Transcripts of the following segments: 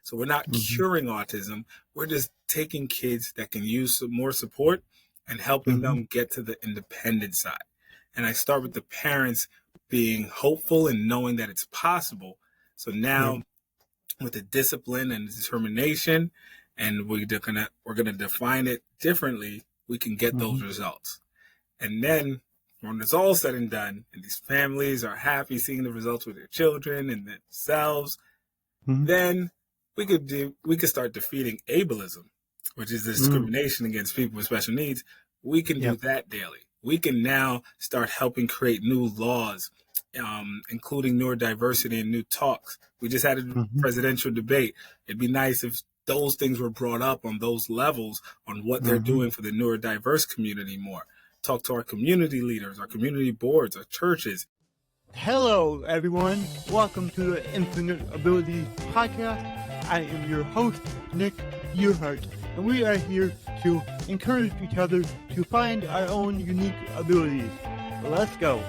So we're not Mm-hmm. curing autism. We're just taking kids that can use some more support and helping Mm-hmm. them get to the independent side. And I start with the parents being hopeful and knowing that it's possible. So now Yep. with the discipline and determination, and we're gonna define it differently, we can get Mm-hmm. those results. And then when it's all said and done, and these families are happy seeing the results with their children and themselves, Mm-hmm. then we could start defeating ableism, which is the Mm. discrimination against people with special needs. We can do Yep. that daily. We can now start helping create new laws, including neurodiversity and new talks. We just had a Mm-hmm. presidential debate. It'd be nice if those things were brought up on those levels on what they're Mm-hmm. doing for the neurodiverse community more. Talk to our community leaders, our community boards, our churches. Hello, everyone. Welcome to the Infinite Abilities Podcast. I am your host, Nick Yerhart, and we are here to encourage each other to find our own unique abilities. Let's go.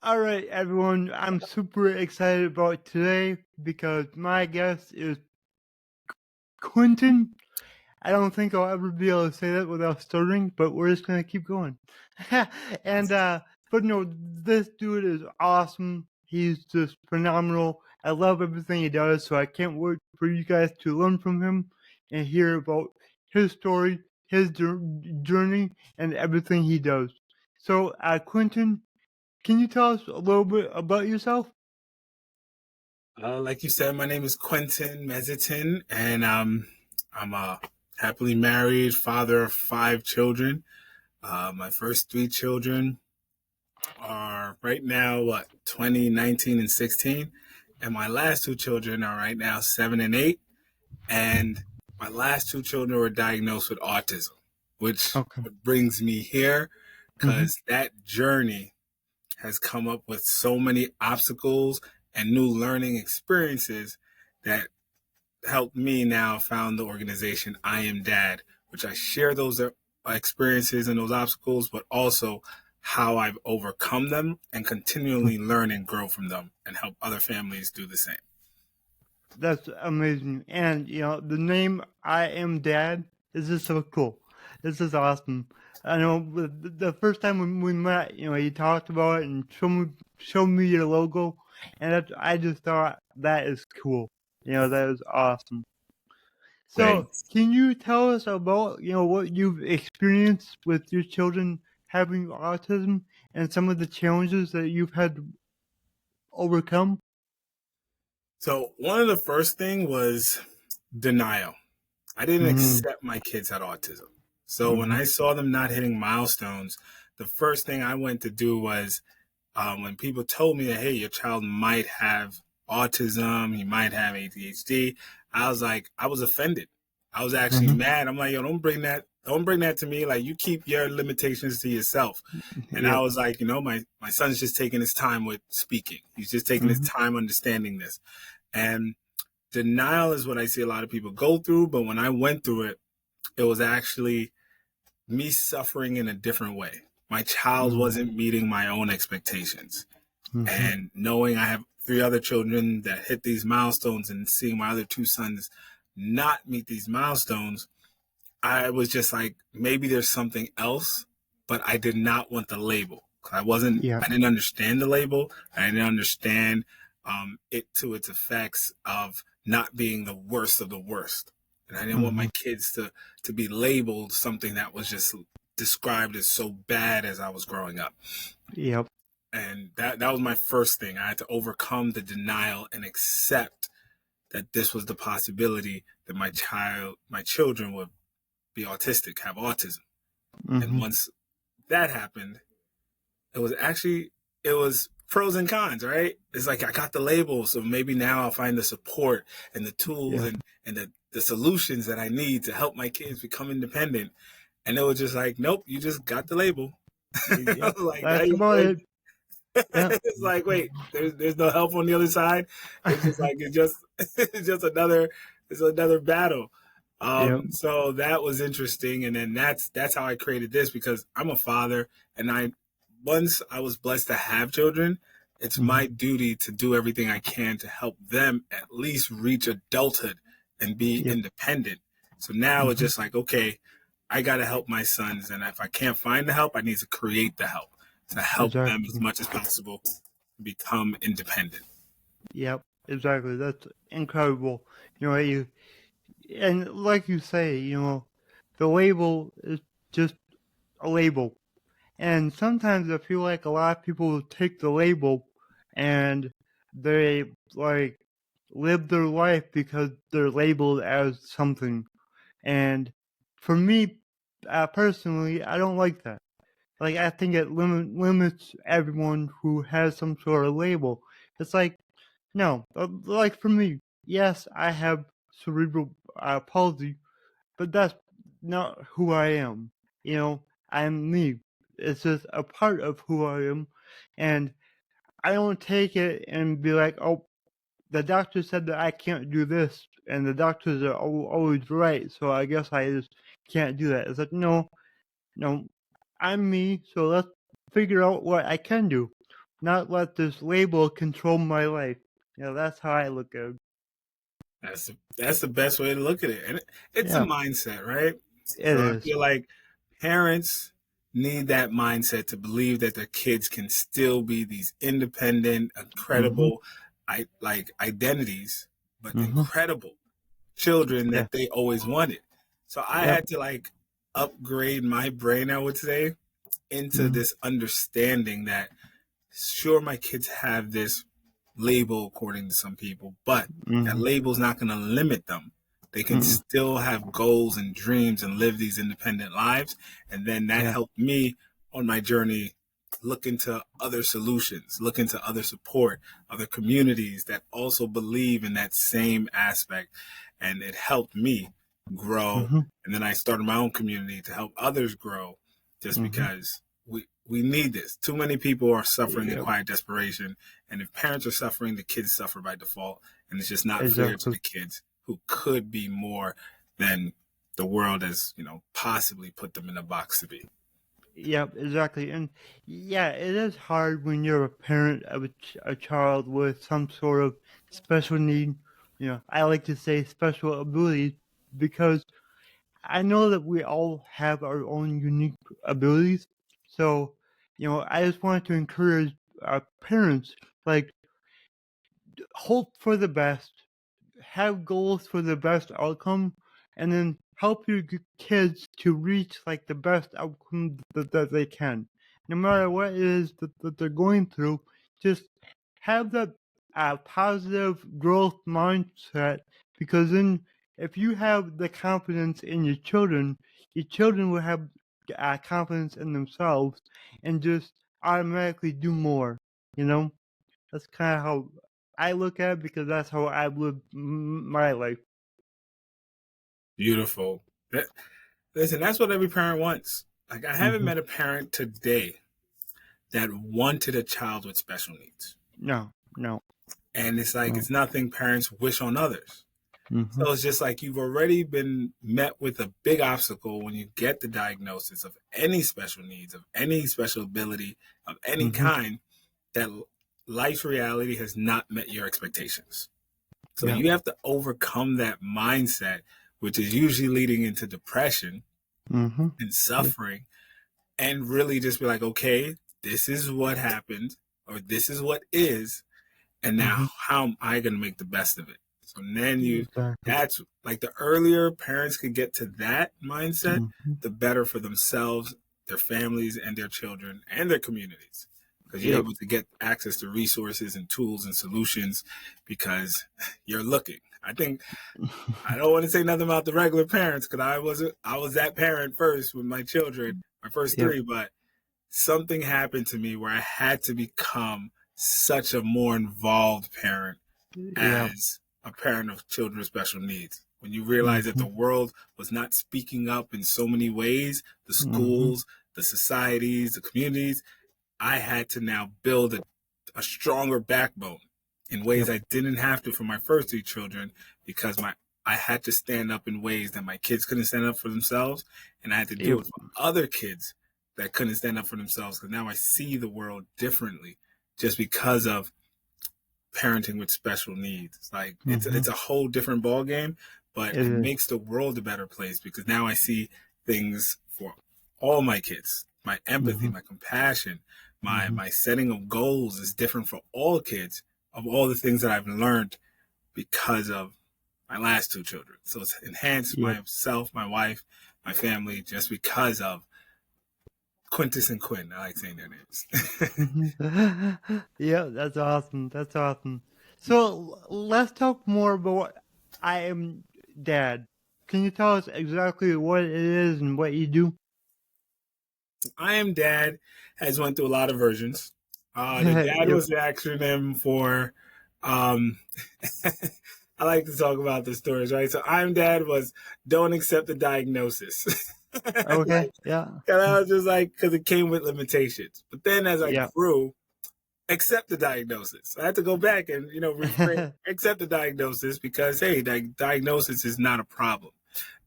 All right, everyone. I'm super excited about today because my guest is Quentin. I don't think I'll ever be able to say that without stuttering, but we're just gonna keep going. and but no, this dude is awesome. He's just phenomenal. I love everything he does, so I can't wait for you guys to learn from him and hear about his story, his journey, and everything he does. So, Quentin, can you tell us a little bit about yourself? Like you said, my name is Quentin Mezetin, and I'm a happily married father of 5 children. My first 3 children are right now 20, 19, and 16, and my last 2 children are right now 7 and 8. And my last 2 children were diagnosed with autism, which Okay. brings me here because that journey has come up with so many obstacles and new learning experiences that helped me now found the organization I Am Dad, which I share those experiences and those obstacles, but also how I've overcome them and continually learn and grow from them and help other families do the same. That's amazing. And, the name I Am Dad is just so cool. This is awesome. I know the first time when we met, you talked about it and showed me your logo. And I just thought that is cool. That is awesome. Great. So, can you tell us about, what you've experienced with your children having autism and some of the challenges that you've had to overcome? So one of the first thing was denial. I didn't accept my kids had autism. So when I saw them not hitting milestones, the first thing I went to do was when people told me that, hey, your child might have autism, he might have ADHD, I was offended. I was actually mad. I'm like, yo, don't bring that to me. Like, you keep your limitations to yourself. And I Yep. was like, my son's just taking his time with speaking. He's just taking his time understanding this. And denial is what I see a lot of people go through. But when I went through it, it was actually me suffering in a different way. My child wasn't meeting my own expectations. And knowing I have 3 other children that hit these milestones and seeing my other 2 sons not meet these milestones, I was just like, maybe there's something else, but I did not want the label. I didn't understand the label. I didn't understand it to its effects of not being the worst of the worst. And I didn't want my kids to be labeled something that was just described as so bad as I was growing up. Yep. And that was my first thing. I had to overcome the denial and accept that this was the possibility that my children would be autistic, have autism. And once that happened, it was pros and cons, right? It's like I got the label, so maybe now I'll find the support and the tools and the solutions that I need to help my kids become independent. And it was just like, nope, you just got the label. I was like, That's about it. Yeah. It's like, wait, there's no help on the other side. It's just like it's just another battle. So that was interesting, and then that's how I created this, because I'm a father, and once I was blessed to have children, it's my duty to do everything I can to help them at least reach adulthood and be independent. So now it's just like, okay, I got to help my sons. And if I can't find the help, I need to create the help to help them as much as possible become independent. Yep, exactly. That's incredible. And like you say, the label is just a label. And sometimes I feel like a lot of people take the label and they like live their life because they're labeled as something. And for me, personally, I don't like that. Like, I think it limits everyone who has some sort of label. It's like, no, like for me, yes, I have cerebral palsy, but that's not who I am. I'm me. It's just a part of who I am, and I don't take it and be like, oh, the doctor said that I can't do this, and the doctors are always right, so I guess I just can't do that. It's like, no, I'm me, so let's figure out what I can do, not let this label control my life. That's how I look at it. That's the best way to look at it. And it's a mindset, right? It So I is. feel like parents need that mindset to believe that their kids can still be these independent, incredible, identities, but incredible children that they always wanted. So I had to upgrade my brain, I would say, into this understanding that sure, my kids have this label according to some people, but that label's not going to limit them. They can still have goals and dreams and live these independent lives. And then that helped me on my journey look into other solutions, look into other support, other communities that also believe in that same aspect. And it helped me grow. And then I started my own community to help others grow just because we need this. Too many people are suffering in quiet desperation. And if parents are suffering, the kids suffer by default. And it's just not fair to the kids who could be more than the world has, possibly put them in a box to be. Yep, exactly. And it is hard when you're a parent of a child with some sort of special need. I like to say special abilities because I know that we all have our own unique abilities. So, I just wanted to encourage our parents, like, hope for the best, have goals for the best outcome, and then help your kids to reach like the best outcome that they can. No matter what it is that they're going through, just have that positive growth mindset, because then if you have the confidence in your children will have confidence in themselves and just automatically do more. That's kind of how I look at it, because that's how I live my life. Beautiful. Listen, that's what every parent wants. Like, I haven't met a parent today that wanted a child with special needs. No. And it's like, it's nothing parents wish on others. So it's just like you've already been met with a big obstacle when you get the diagnosis of any special needs, of any special ability, of any kind, that life's reality has not met your expectations. So you have to overcome that mindset, which is usually leading into depression and suffering, and really just be like, okay, this is what happened, or this is what is, and now how am I going to make the best of it? So then that's like, the earlier parents could get to that mindset, the better for themselves, their families, and their children, and their communities. Because you're able to get access to resources and tools and solutions because you're looking. I think, I don't want to say nothing about the regular parents, because I was that parent first with my children, my first three, but something happened to me where I had to become such a more involved parent as a parent of children with special needs. When you realize that the world was not speaking up in so many ways, the schools, the societies, the communities, I had to now build a stronger backbone in ways I didn't have to for my first three children, because I had to stand up in ways that my kids couldn't stand up for themselves, and I had to do it for other kids that couldn't stand up for themselves, because now I see the world differently just because of parenting with special needs. Like it's a whole different ball game, but it makes the world a better place because now I see things for all my kids. My empathy, my compassion, my setting of goals is different for all kids of all the things that I've learned because of my last two children. So it's enhanced myself, my wife, my family, just because of Quintus and Quinn. I like saying their names. Yeah, that's awesome. That's awesome. So let's talk more about what I Am Dad. Can you tell us exactly what it is and what you do? I Am Dad has went through a lot of versions. The dad was the acronym for um, I like to talk about the stories, right? So I'm Dad was don't accept the diagnosis. Okay. Like, and I was just like, because it came with limitations. But then as I grew, accept the diagnosis. I had to go back and, reframe, accept the diagnosis because, hey, diagnosis is not a problem.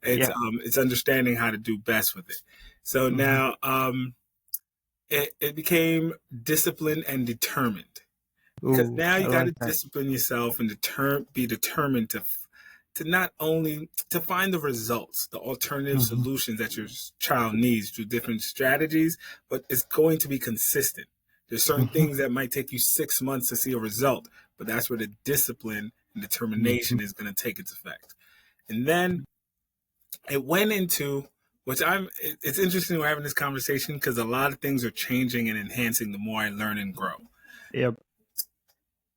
It's understanding how to do best with it. So now it became disciplined and determined. Because now you got to discipline yourself and be determined to not only to find the results, the alternative solutions that your child needs through different strategies, but it's going to be consistent. There's certain things that might take you 6 months to see a result, but that's where the discipline and determination is going to take its effect. And then it went into it's interesting we're having this conversation because a lot of things are changing and enhancing the more I learn and grow. Yep.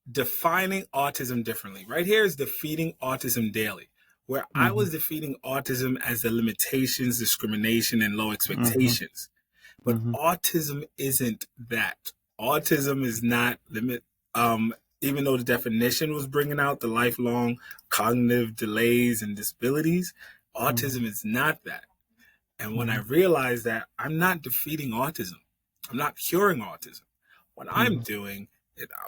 Defining autism differently. Right here is defeating autism daily, where I was defeating autism as the limitations, discrimination, and low expectations. But autism isn't that. Autism is not even though the definition was bringing out the lifelong cognitive delays and disabilities, autism is not that. And when I realized that, I'm not defeating autism. I'm not curing autism. What I'm doing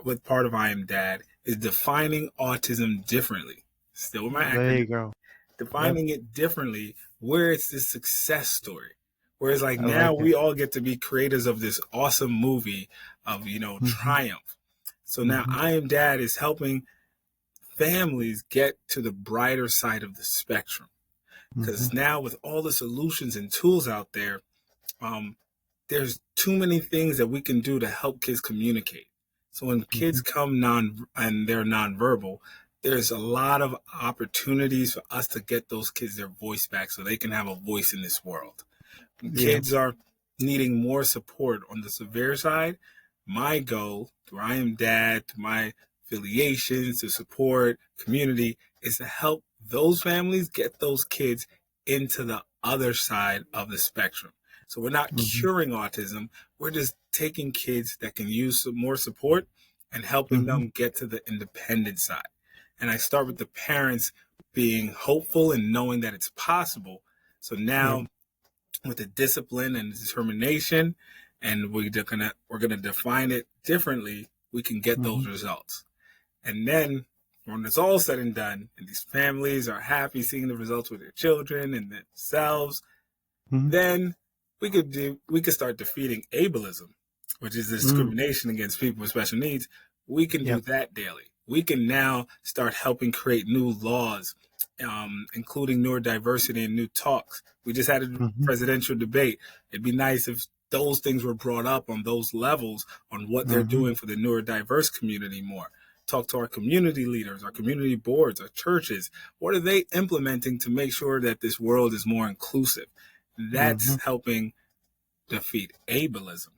with part of I Am Dad is defining autism differently. Still with my acronym. There you go. Defining it differently where it's this success story. Whereas like now we all get to be creators of this awesome movie of, triumph. So now I Am Dad is helping families get to the brighter side of the spectrum. Because now with all the solutions and tools out there, there's too many things that we can do to help kids communicate. So when kids come and they're nonverbal, there's a lot of opportunities for us to get those kids their voice back so they can have a voice in this world. When kids are needing more support on the severe side, my goal through I Am Dad, to my affiliations, to support community, is to help those families get those kids into the other side of the spectrum. So we're not curing autism. We're just taking kids that can use some more support and helping them get to the independent side. And I start with the parents being hopeful and knowing that it's possible. So now with the discipline and determination, and we're gonna define it differently, we can get those results. And then when it's all said and done, and these families are happy seeing the results with their children and themselves, then we could start defeating ableism, which is discrimination against people with special needs. We can do that daily. We can now start helping create new laws, including neurodiversity and new talks. We just had a presidential debate. It'd be nice if those things were brought up on those levels on what they're doing for the neurodiverse community more. Talk to our community leaders, our community boards, our churches. What are they implementing to make sure that this world is more inclusive? That's helping defeat ableism.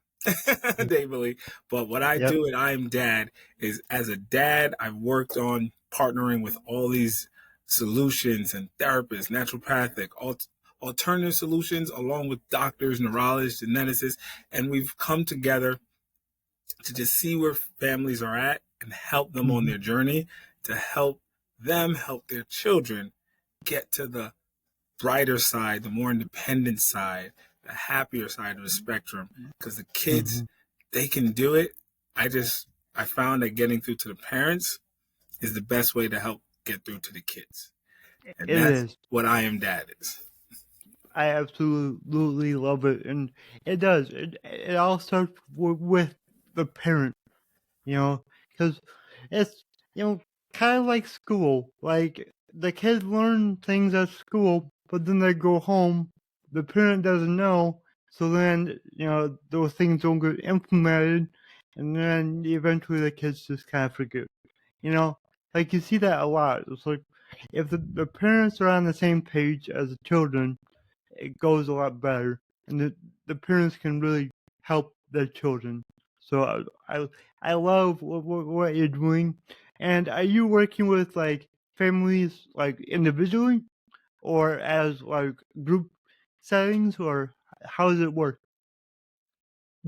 Daily. But what I do at I Am Dad is, as a dad, I've worked on partnering with all these solutions and therapists, naturopathic, alternative solutions, along with doctors, neurologists, geneticists, and we've come together to just see where families are at and help them on their journey to help them help their children get to the brighter side, the more independent side, the happier side of the spectrum. Because the kids, they can do it. I found that getting through to the parents is the best way to help get through to the kids. And that's what I Am Dad is. I absolutely love it. And it does. It all starts with the parent. because it's, kind of like school. Like, the kids learn things at school, but then they go home, the parent doesn't know, so then, those things don't get implemented, and then eventually the kids just kind of forget. Like, you see that a lot. It's like, if the parents are on the same page as the children, it goes a lot better, and the parents can really help their children. So I love what you're doing. And are you working with like families like individually or as like group settings, or how does it work?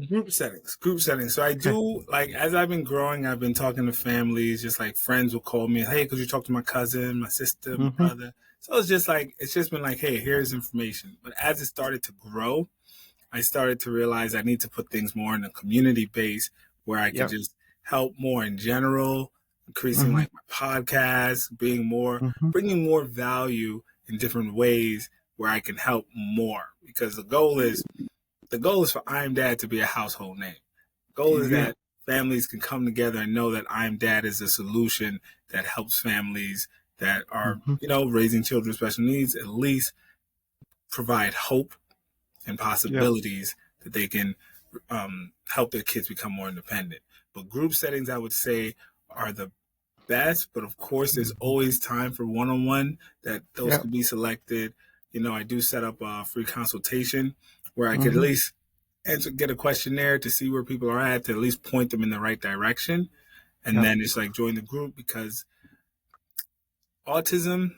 Group settings. So I Okay. do, like, as I've been growing, I've been talking to families, just like friends will call me, hey, could you talk to my cousin, my sister, my Mhm. brother? So it's just like, it's just been like, hey, here's information. But as it started to grow, I started to realize I need to put things more in a community base where I could Yep. just help more in general, increasing Mhm. like my podcast, Mhm. bringing more value in different ways where I can help more. Because the goal is for I'm Dad to be a household name. The goal is Yeah. that families can come together and know that I'm Dad is a solution that helps families that are, Mhm. raising children with special needs, at least provide hope and Yep. possibilities that they can help their kids become more independent. But group settings, I would say, are the best. But of course, there's Mhm. always time for one-on-one that those Yep. could be selected. I do set up a free consultation where I could at Mhm. least get a questionnaire to see where people are at least point them in the right direction. And Yep. then it's like join the group because autism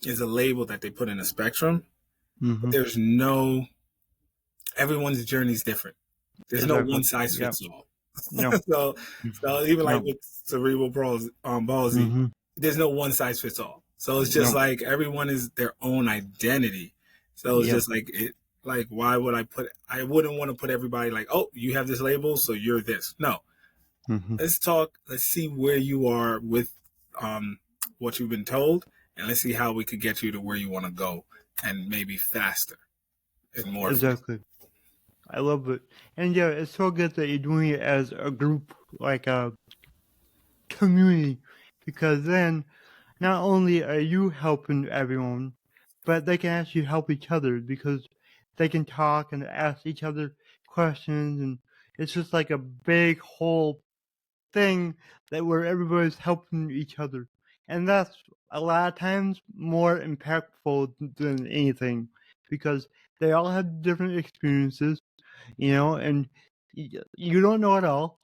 is a label that they put in a spectrum, but Mhm. everyone's journey is different. There's no Exactly. one size Yep. fits all. Yep. so, so even like Yep. with cerebral palsy, Mhm. there's no one size fits all. So it's just Yep. like everyone is their own identity. So it's Yep. just like why would I wouldn't want to put everybody like, oh, you have this label, so you're this. No, Mhm. let's talk. Let's see where you are with um, what you've been told, and let's see how we could get you to where you want to go, and maybe faster and more efficient. Exactly. I love it. And yeah, it's so good that you're doing it as a group, like a community, because then not only are you helping everyone, but they can actually help each other because they can talk and ask each other questions, and it's just like a big whole thing that where everybody's helping each other. And that's a lot of times more impactful than anything because they all have different experiences, and you don't know it all,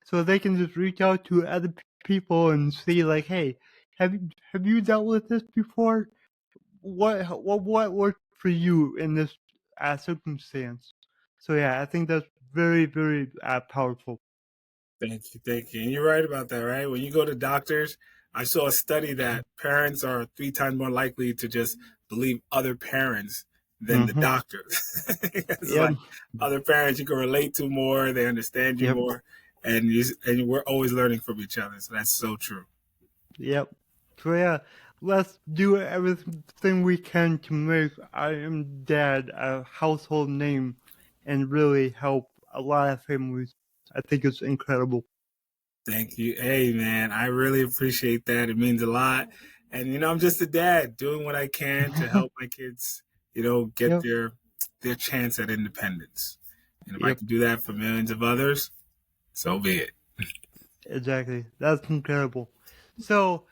so they can just reach out to other people and see like, hey, have you dealt with this before? What worked for you in this circumstance? So yeah, I think that's very, very powerful. Thank you, thank you. And you're right about that, right? When you go to doctors, I saw a study that parents are 3 times more likely to just believe other parents than the Mm-hmm. doctors. It's Yep. like other parents you can relate to more, they understand you Yep. more, and we're always learning from each other. So that's so true. Yep. So yeah, let's do everything we can to make I Am Dad a household name and really help a lot of families. I think it's incredible. Thank you. Hey, man, I really appreciate that. It means a lot. And I'm just a dad doing what I can to help my kids, get Yep. their chance at independence. And if I Yep. can do that for millions of others, so be it. Exactly. That's incredible. So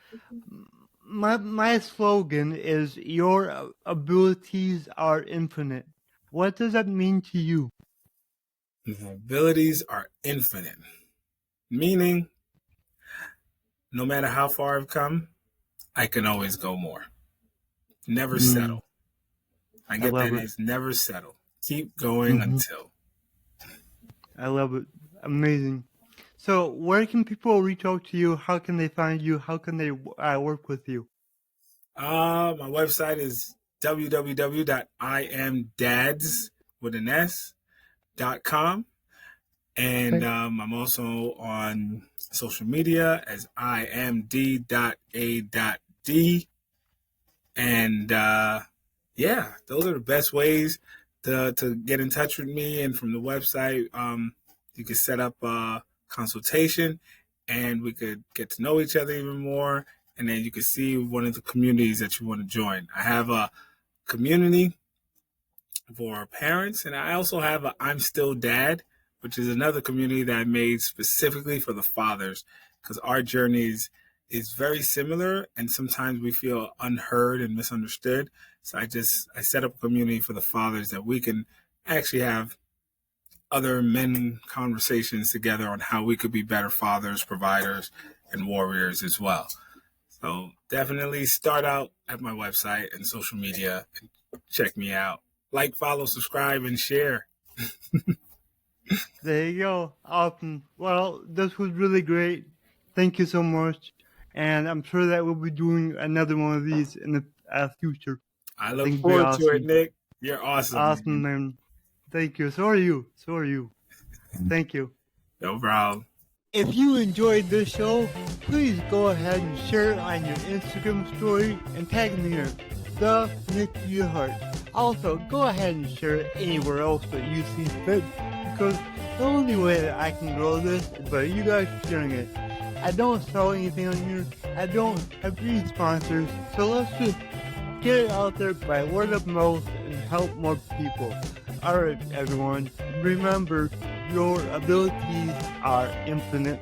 my slogan is your abilities are infinite. What does that mean to you? My abilities are infinite, meaning no matter how far I've come, I can always go more. Never Mm, settle. I I get love that it. as never settle. Keep going Hmm. until. I love it. Amazing. So, where can people reach out to you? How can they find you? How can they work with you? My website is www.imdads with an S.com. And Okay. I'm also on social media as imd.a.d. And yeah, those are the best ways to get in touch with me. And from the website, you can set up consultation, and we could get to know each other even more. And then you can see one of the communities that you want to join. I have a community for parents, and I also have a I'm Still Dad, which is another community that I made specifically for the fathers, because our journeys is very similar, and sometimes we feel unheard and misunderstood. So I set up a community for the fathers that we can actually have other men conversations together on how we could be better fathers, providers, and warriors as well. So definitely start out at my website and social media and check me out. Like, follow, subscribe, and share. There you go. Awesome. Well, this was really great. Thank you so much. And I'm sure that we'll be doing another one of these in the future. I look forward to it, Nick. You're awesome. Awesome, man. Thank you. So are you. So are you. Thank you. No problem. If you enjoyed this show, please go ahead and share it on your Instagram story and tag me in the Nick Yerhart. Also, go ahead and share it anywhere else that you see fit, because the only way that I can grow this is by you guys sharing it. I don't sell anything on here. I don't have any sponsors, so let's just get it out there by word of mouth and help more people. Alright, everyone, remember, your abilities are infinite.